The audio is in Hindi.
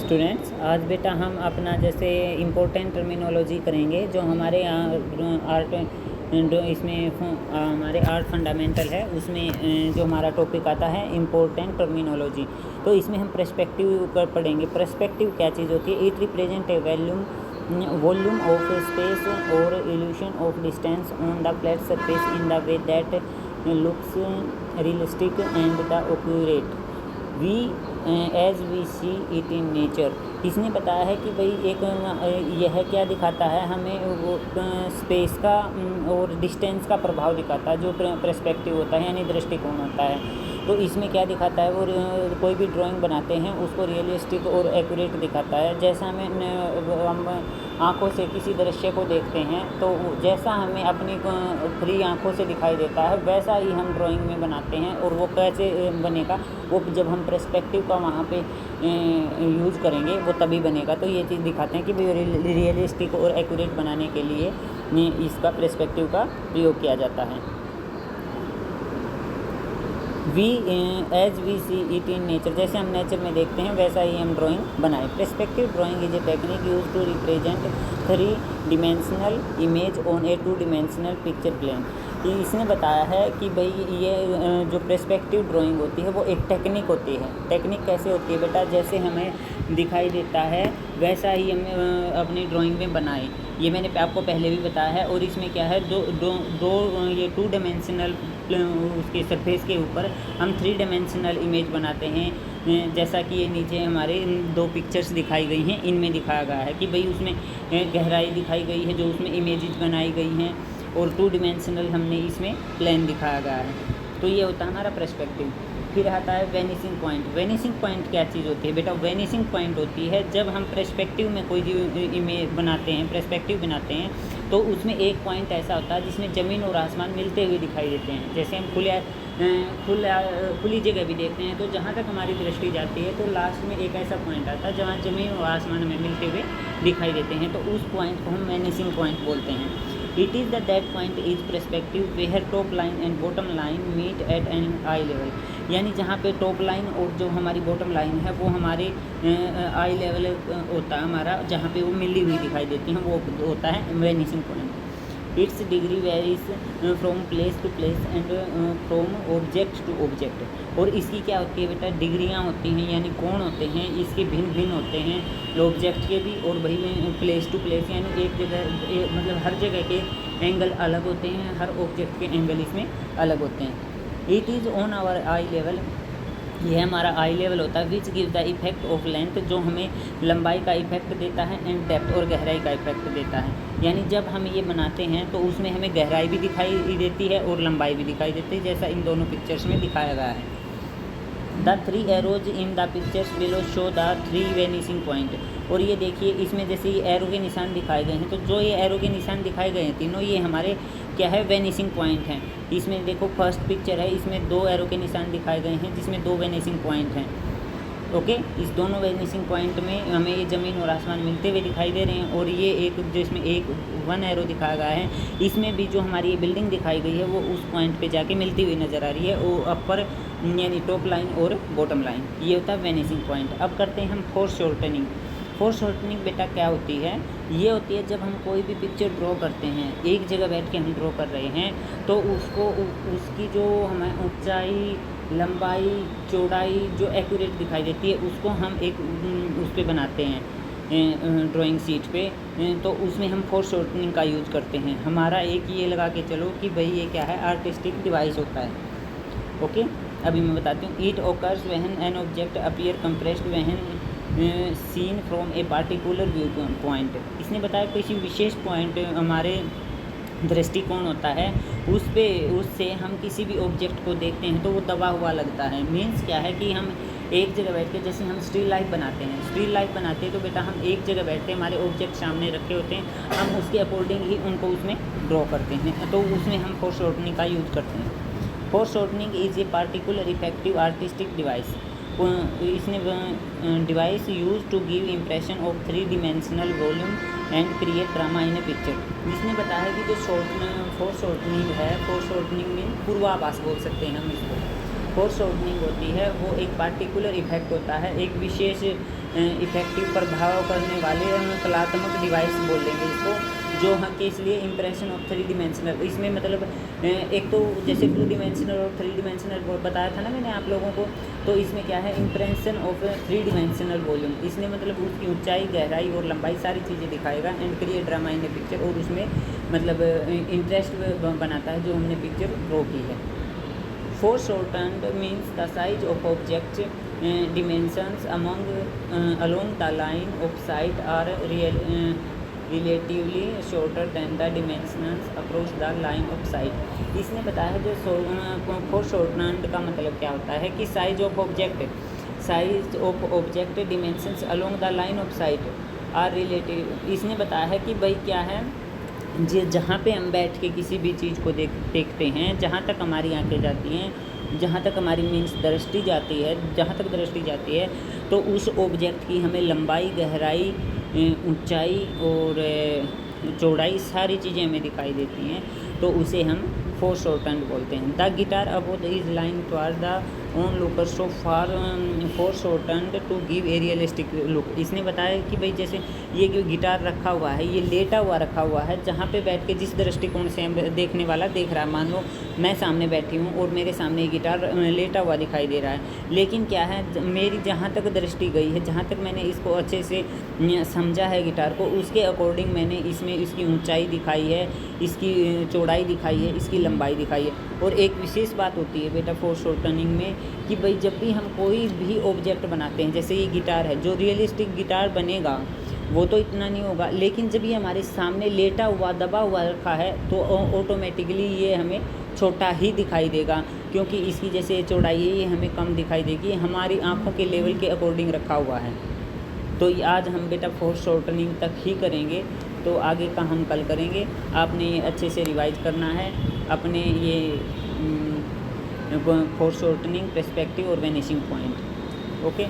स्टूडेंट्स, आज बेटा हम अपना जैसे इम्पोर्टेंट टर्मिनोलॉजी करेंगे जो हमारे आर्ट इसमें हमारे आर्ट फंडामेंटल है उसमें जो हमारा टॉपिक आता है इम्पोर्टेंट टर्मिनोलॉजी। तो इसमें हम पर्सपेक्टिव पर पढ़ेंगे। पर्सपेक्टिव क्या चीज़ होती है? It represent a volume of space और illusion of distance on the flat surface in the way that looks realistic and the accurate as we see it in nature. इसने बताया है कि भाई यह क्या दिखाता है हमें, वो स्पेस का और डिस्टेंस का प्रभाव दिखाता है जो पर्सपेक्टिव होता है यानी दृष्टिकोण होता है। तो इसमें क्या दिखाता है, वो कोई भी ड्राइंग बनाते हैं उसको रियलिस्टिक और एक्यूरेट दिखाता है। जैसा हम आँखों से किसी दृश्य को देखते हैं तो जैसा हमें अपनी फ्री आँखों से दिखाई देता है वैसा ही हम ड्राइंग में बनाते हैं। और वो कैसे बनेगा, वो जब हम पर्सपेक्टिव का वहाँ पे यूज़ करेंगे वो तभी बनेगा। तो ये चीज़ दिखाते हैं कि भाई रियलिस्टिक और एक्यूरेट बनाने के लिए इसका पर्सपेक्टिव का प्रयोग किया जाता है। As we see it in nature, जैसे हम नेचर में देखते हैं वैसा ही हम ड्राइंग बनाएं। Perspective drawing is a technique use to represent 3 dimensional image on a 2 dimensional picture plane. इसने बताया है कि भाई ये जो पर्सपेक्टिव ड्राइंग होती है वो एक टेक्निक होती है। टेक्निक कैसे होती है बेटा? जैसे हमें दिखाई देता है वैसा ही हम अपनी ड्राइंग में बनाएं। ये मैंने आपको पहले भी बताया है। और इसमें क्या है, दो ये 2 डिमेंशनल उसके सरफेस के ऊपर हम 3 डिमेंशनल इमेज बनाते हैं। जैसा कि ये नीचे हमारे 2 पिक्चर्स दिखाई गई हैं, इनमें दिखाया गया है कि भाई उसमें गहराई दिखाई गई है जो उसमें इमेजेस बनाई गई हैं, और 2 डिमेंशनल हमने इसमें प्लेन दिखाया गया है। तो ये होता है हमारा पर्सपेक्टिव। फिर आता है वेनिसिंग पॉइंट। वेनिसिंग पॉइंट क्या चीज़ होती है बेटा? वेनिसिंग पॉइंट होती है जब हम पर्सपेक्टिव में कोई इमेज बनाते हैं, पर्सपेक्टिव बनाते हैं तो उसमें एक पॉइंट ऐसा होता है जिसमें ज़मीन और आसमान मिलते हुए दिखाई देते हैं। जैसे हम खुली जगह भी देखते हैं तो जहाँ तक हमारी दृष्टि जाती है तो लास्ट में एक ऐसा पॉइंट आता है जहाँ ज़मीन और आसमान में मिलते हुए दिखाई देते हैं, तो उस पॉइंट को हम वेनिसिंग पॉइंट बोलते हैं। It is the that point is perspective where top line and bottom line meet at an eye level, यानी जहाँ पे टॉप लाइन और जो हमारी बॉटम लाइन है वो हमारे आई लेवल होता है हमारा, जहाँ पे वो मिली हुई दिखाई देती हैं वो होता है vanishing point. It's degree varies from place to place and from object to object. और इसकी क्या होती है बेटा? डिग्रियाँ होती हैं यानी कोण होते हैं, इसके भिन्न भिन्न होते हैं ऑब्जेक्ट के भी, और वही प्लेस टू प्लेस यानी एक जगह मतलब हर जगह के एंगल अलग होते हैं, हर ऑब्जेक्ट के एंगल इसमें अलग होते हैं। It is on our eye level, यह हमारा आई लेवल होता है। Which give the effect of length, जो हमें लंबाई का इफेक्ट देता है, एंड डेप्थ और गहराई का इफेक्ट देता है। यानी जब हम ये बनाते हैं तो उसमें हमें गहराई भी दिखाई देती है और लंबाई भी दिखाई देती है, जैसा इन दोनों पिक्चर्स में दिखाया गया है। The 3 arrows in the pictures below show the 3 vanishing point. और ये देखिए इसमें जैसे ये एरो के निशान दिखाए गए हैं, तो जो ये एरो के निशान दिखाए गए हैं तीनों, ये हमारे क्या है? वेनिसिंग पॉइंट हैं। इसमें देखो फर्स्ट पिक्चर है, इसमें 2 एरो के निशान दिखाए गए हैं जिसमें 2 वेनिसिंग पॉइंट हैं। ओके, इस दोनों वेनिसिंग पॉइंट में हमें ये ज़मीन और आसमान मिलते हुए दिखाई दे रहे हैं। और ये एक जिसमें 1 एरो दिखाया गया है, इसमें भी जो हमारी ये बिल्डिंग दिखाई गई है वो उस पॉइंट पे जाके मिलती हुई नज़र आ रही है, वो अपर यानी टॉप लाइन और बॉटम लाइन, ये होता है वेनिसिंग पॉइंट। अब करते हैं हम फोरशॉर्टनिंग। फोरशॉर्टनिंग बेटा क्या होती है? ये होती है जब हम कोई भी पिक्चर ड्रॉ करते हैं, एक जगह बैठ के हम ड्रॉ कर रहे हैं तो उसको उसकी जो हमें ऊंचाई, लंबाई, चौड़ाई जो एक्यूरेट दिखाई देती है उसको हम एक उस पर बनाते हैं ड्राइंग शीट पे, तो उसमें हम फोरशॉर्टनिंग का यूज़ करते हैं। हमारा एक ये लगा के चलो कि भाई ये क्या है? आर्टिस्टिक डिवाइस होता है। ओके, अभी मैं बताती हूँ। It occurs when an object appear compressed when seen from a particular view point. इसने बताया किसी विशेष पॉइंट हमारे दृष्टिकोण होता है, उससे हम किसी भी ऑब्जेक्ट को देखते हैं तो वो दबा हुआ लगता है। मीन्स क्या है कि हम एक जगह बैठ के, जैसे हम स्टिल लाइफ बनाते हैं, स्टिल लाइफ बनाते हैं तो बेटा हम एक जगह बैठते हैं, हमारे ऑब्जेक्ट सामने रखे होते हैं, हम उसके अकॉर्डिंग ही उनको उसमें ड्रॉ करते हैं, तो उसमें हम फोरशॉर्टनिंग का यूज़ करते हैं। Foreshortening is a particular effective artistic device. इसने device use to give impression of 3 dimensional volume and create drama in a picture. इसने बताया कि जो फोरशॉर्टनिंग है, फोरशॉर्टनिंग में पूर्वाभास बोल सकते हैं हम इसको। फोर्स शॉर्टनिंग होती है वो एक पार्टिकुलर इफेक्ट होता है, एक विशेष इफेक्टिव प्रभाव करने वाले कलात्मक डिवाइस बोल लेंगे इसको, जो हम कि इसलिए इम्प्रेशन ऑफ 3 डिमेंशनल, इसमें मतलब एक तो जैसे 2 डिमेंशनल और 3 डिमेंशनल बताया था ना मैंने आप लोगों को, तो इसमें क्या है इम्प्रेशन ऑफ 3 डिमेंशनल वॉल्यूम, इसने मतलब उसकी ऊंचाई, गहराई और लंबाई सारी चीज़ें दिखाएगा and create drama in a picture, और उसमें मतलब इंटरेस्ट बनाता है जो हमने पिक्चर ड्रॉ की है। Force shortened means the size of object dimensions along the line of sight are relatively shorter than the dimensions across the line of sight। इसने बताया है जो फोर्स शॉर्टन्ड का मतलब क्या होता है कि size of object dimensions along the line of sight are relative. इसने बताया है कि भाई क्या है, जहाँ पे हम बैठ के किसी भी चीज़ को देखते हैं, जहाँ तक हमारी आंखें जाती हैं, जहाँ तक हमारी मीन्स दृष्टि जाती है, जहाँ तक दृष्टि जाती है, तो उस ऑब्जेक्ट की हमें लंबाई, गहराई, ऊंचाई और चौड़ाई सारी चीज़ें हमें दिखाई देती हैं, तो उसे हम फोर्स शॉर्टन्ड बोलते हैं। The guitar about is line toward the onlooker so far foreshortened to give a realistic look. इसने बताया कि भाई जैसे ये जो गिटार रखा हुआ है, ये लेटा हुआ रखा हुआ है, जहाँ पे बैठ के जिस दृष्टिकोण से हम देखने वाला देख रहा है, मान लो मैं सामने बैठी हूँ और मेरे सामने ये गिटार लेटा हुआ दिखाई दे रहा है, लेकिन क्या है मेरी जहाँ तक दृष्टि गई है, जहाँ तक मैंने इसको अच्छे से समझा है गिटार को, उसके अकॉर्डिंग मैंने इसमें इसकी ऊंचाई दिखाई है, इसकी चौड़ाई दिखाई है, इसकी लंबाई दिखाई है। और एक विशेष बात होती है बेटा फोर्स शॉर्टनिंग में कि भाई जब भी हम कोई भी ऑब्जेक्ट बनाते हैं, जैसे ये गिटार है, जो रियलिस्टिक गिटार बनेगा वो तो इतना नहीं होगा, लेकिन जब ये हमारे सामने लेटा हुआ, दबा हुआ रखा है, तो ऑटोमेटिकली ये हमें छोटा ही दिखाई देगा, क्योंकि इसकी जैसे चौड़ाई है ये हमें कम दिखाई देगी, हमारी आँखों के लेवल के अकॉर्डिंग रखा हुआ है। तो आज हम बेटा फोर्स शॉर्टनिंग तक ही करेंगे, तो आगे का हम कल करेंगे। आपने ये अच्छे से रिवाइज करना है अपने ये फोर्स शॉर्टनिंग, पर्सपेक्टिव और वेनिशिंग पॉइंट। ओके।